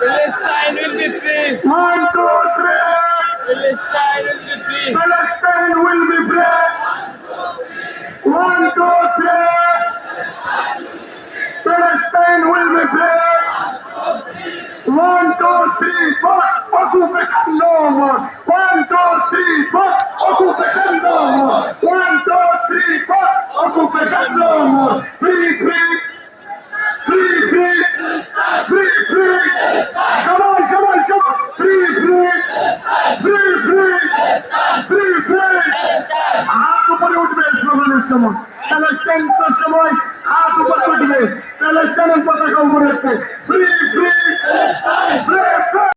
Palestine will be free. 1, 2, 3. Palestine will be free. Palestine will be free. 1, 2, 3. Palestine will be free. 1, 2, 3, 4. Occupation no more. 1, 2, 3, 4. Occupation no more. 1, 2, 3, 4. Occupation no more. Free, free. Free, free. Free, free. Shabbat, shabbat, shabbat. Free, free. Free, free. Free, free. হাত উপরে উঠবে স্লোগানের সময়, প্যালেস্টাইনের সময় হাত উপরে উঠবে, প্যালেস্টাইনের পতাকা উপরে উঠবে। Free free free free.